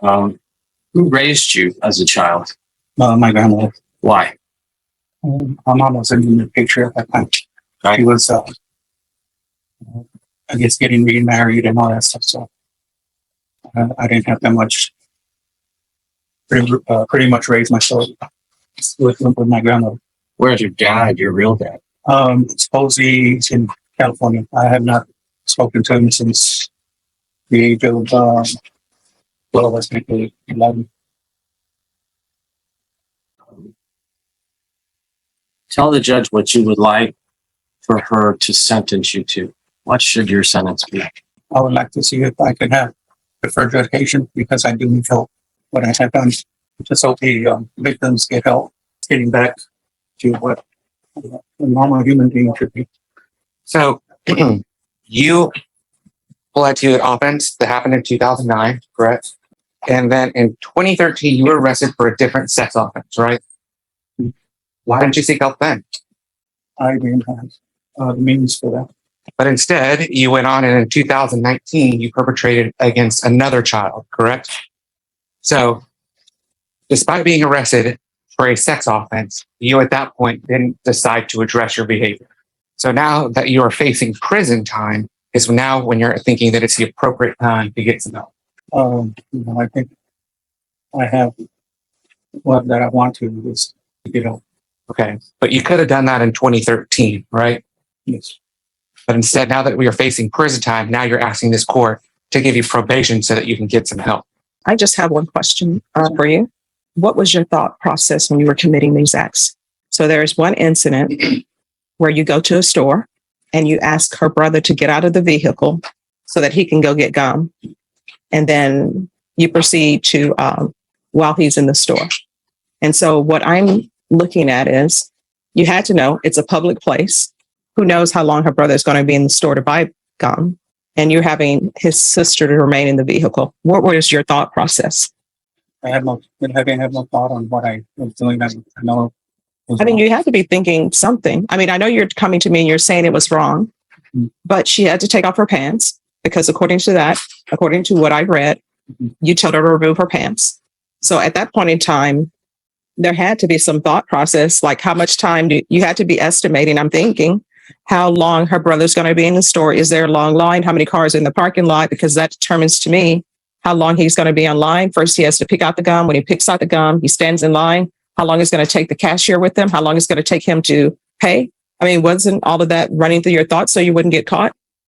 Who raised you as a child? My grandmother. Why? My mom was in the picture at that time. Right. She was, I guess, getting remarried and all that stuff. So I didn't have that much. Pretty much raised myself with my grandmother. Where's your dad, your real dad? Supposedly he's in California. I have not spoken to him since the age of, well, I think 11. Tell the judge what you would like for her to sentence you to. What should your sentence be? I would like to see if I can have deferred education because I do need help. What I have done, just hope the victims get help getting back to what a normal human being should be. So you pled to an offense that happened in 2009, correct? And then in 2013, you were arrested for a different sex offense, right? Why didn't you seek help then? I didn't have the means for that. But instead, you went on and in 2019, you perpetrated against another child, correct? So despite being arrested for a sex offense, you at that point didn't decide to address your behavior. So now that you are facing prison time is now when you're thinking that it's the appropriate time to get some help. I think I have what that I want to is to get help. Okay. But you could have done that in 2013, right? Yes. But instead, now that we are facing prison time, now you're asking this court to give you probation so that you can get some help. I just have one question for you. What was your thought process when you were committing these acts? So there is one incident where you go to a store and you ask her brother to get out of the vehicle so that he can go get gum. And then you proceed to, while he's in the store. And so what I'm looking at is you had to know it's a public place. Who knows how long her brother is going to be in the store to buy gum? And you're having his sister to remain in the vehicle. What was your thought process? I didn't have no thought on what I was doing. I know. You have to be thinking something. I know you're coming to me and you're saying it was wrong, but she had to take off her pants because according to what I read, you told her to remove her pants. So at that point in time, there had to be some thought process, like how much time you had to be estimating. I'm thinking how long her brother's going to be in the store. Is there a long line? How many cars are in the parking lot? Because that determines to me how long he's going to be on line. First, he has to pick out the gum. When he picks out the gum, he stands in line. How long is going to take the cashier with him? How long is going to take him to pay? Wasn't all of that running through your thoughts so you wouldn't get caught?